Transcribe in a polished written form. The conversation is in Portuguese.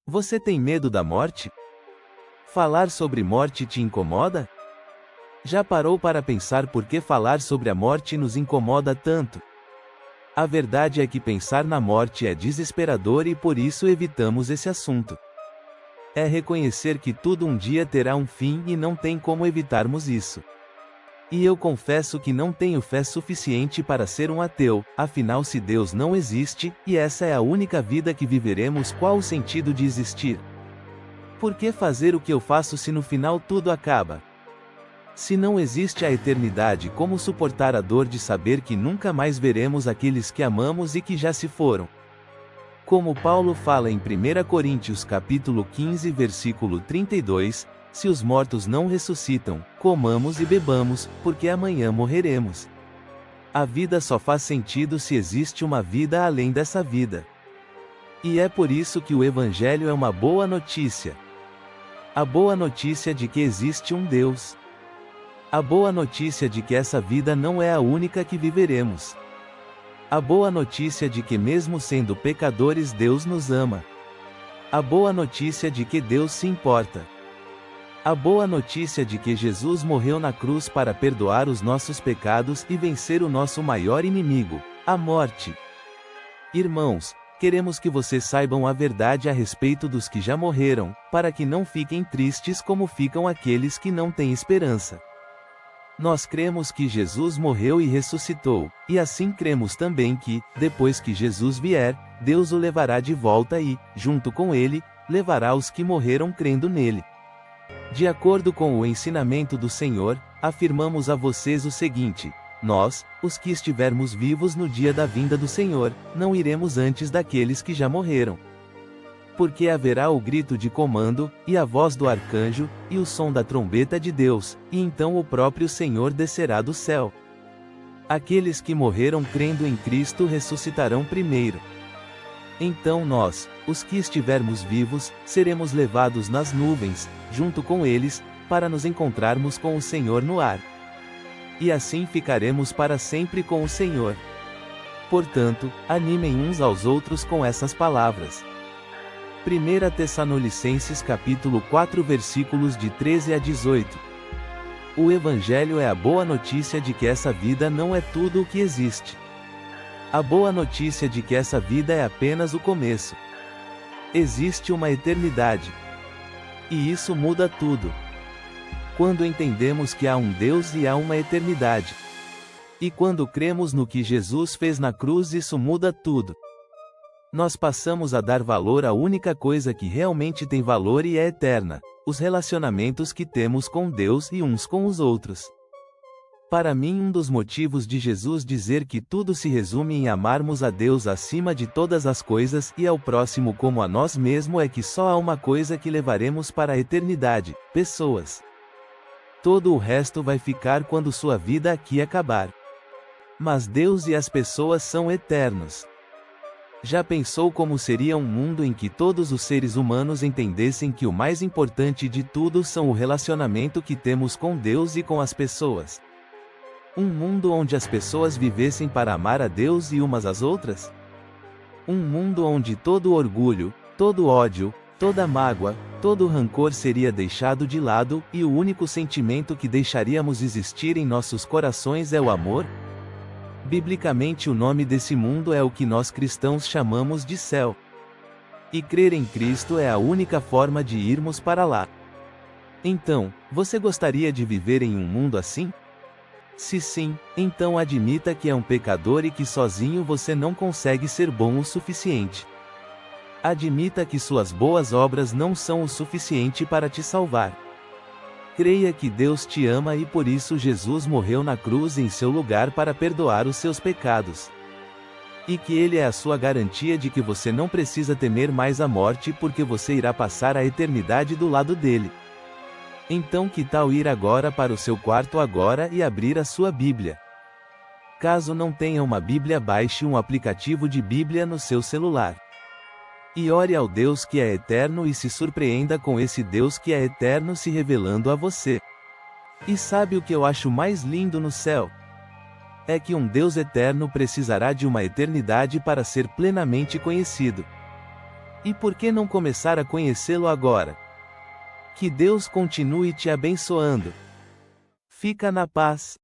Você tem medo da morte? Falar sobre morte te incomoda? Já parou para pensar por que falar sobre a morte nos incomoda tanto? A verdade é que pensar na morte é desesperador e por isso evitamos esse assunto. É reconhecer que tudo um dia terá um fim e não tem como evitarmos isso. E eu confesso que não tenho fé suficiente para ser um ateu, afinal, se Deus não existe, e essa é a única vida que viveremos, qual o sentido de existir? Por que fazer o que eu faço se no final tudo acaba? Se não existe a eternidade, como suportar a dor de saber que nunca mais veremos aqueles que amamos e que já se foram? Como Paulo fala em 1 Coríntios capítulo 15 versículo 32, se os mortos não ressuscitam, comamos e bebamos, porque amanhã morreremos. A vida só faz sentido se existe uma vida além dessa vida. E é por isso que o Evangelho é uma boa notícia. A boa notícia de que existe um Deus. A boa notícia de que essa vida não é a única que viveremos. A boa notícia de que mesmo sendo pecadores Deus nos ama. A boa notícia de que Deus se importa. A boa notícia de que Jesus morreu na cruz para perdoar os nossos pecados e vencer o nosso maior inimigo, a morte. Irmãos, queremos que vocês saibam a verdade a respeito dos que já morreram, para que não fiquem tristes como ficam aqueles que não têm esperança. Nós cremos que Jesus morreu e ressuscitou, e assim cremos também que, depois que Jesus vier, Deus o levará de volta e, junto com ele, levará os que morreram crendo nele. De acordo com o ensinamento do Senhor, afirmamos a vocês o seguinte: nós, os que estivermos vivos no dia da vinda do Senhor, não iremos antes daqueles que já morreram. Porque haverá o grito de comando, e a voz do arcanjo, e o som da trombeta de Deus, e então o próprio Senhor descerá do céu. Aqueles que morreram crendo em Cristo ressuscitarão primeiro. Então nós, os que estivermos vivos, seremos levados nas nuvens, junto com eles, para nos encontrarmos com o Senhor no ar. E assim ficaremos para sempre com o Senhor. Portanto, animem uns aos outros com essas palavras. 1 Tessalonicenses capítulo 4 versículos de 13 a 18. O Evangelho é a boa notícia de que essa vida não é tudo o que existe. A boa notícia de que essa vida é apenas o começo. Existe uma eternidade. E isso muda tudo. Quando entendemos que há um Deus e há uma eternidade. E quando cremos no que Jesus fez na cruz, isso muda tudo. Nós passamos a dar valor à única coisa que realmente tem valor e é eterna: os relacionamentos que temos com Deus e uns com os outros. Para mim, um dos motivos de Jesus dizer que tudo se resume em amarmos a Deus acima de todas as coisas e ao próximo como a nós mesmos é que só há uma coisa que levaremos para a eternidade: pessoas. Todo o resto vai ficar quando sua vida aqui acabar. Mas Deus e as pessoas são eternos. Já pensou como seria um mundo em que todos os seres humanos entendessem que o mais importante de tudo são o relacionamento que temos com Deus e com as pessoas? Um mundo onde as pessoas vivessem para amar a Deus e umas às outras? Um mundo onde todo orgulho, todo ódio, toda mágoa, todo rancor seria deixado de lado, e o único sentimento que deixaríamos existir em nossos corações é o amor? Biblicamente, o nome desse mundo é o que nós cristãos chamamos de céu. E crer em Cristo é a única forma de irmos para lá. Então, você gostaria de viver em um mundo assim? Se sim, então admita que é um pecador e que sozinho você não consegue ser bom o suficiente. Admita que suas boas obras não são o suficiente para te salvar. Creia que Deus te ama e por isso Jesus morreu na cruz em seu lugar para perdoar os seus pecados. E que Ele é a sua garantia de que você não precisa temer mais a morte porque você irá passar a eternidade do lado dele. Então que tal ir agora para o seu quarto agora e abrir a sua Bíblia? Caso não tenha uma Bíblia, baixe um aplicativo de Bíblia no seu celular. E ore ao Deus que é eterno e se surpreenda com esse Deus que é eterno se revelando a você. E sabe o que eu acho mais lindo no céu? É que um Deus eterno precisará de uma eternidade para ser plenamente conhecido. E por que não começar a conhecê-lo agora? Que Deus continue te abençoando. Fica na paz.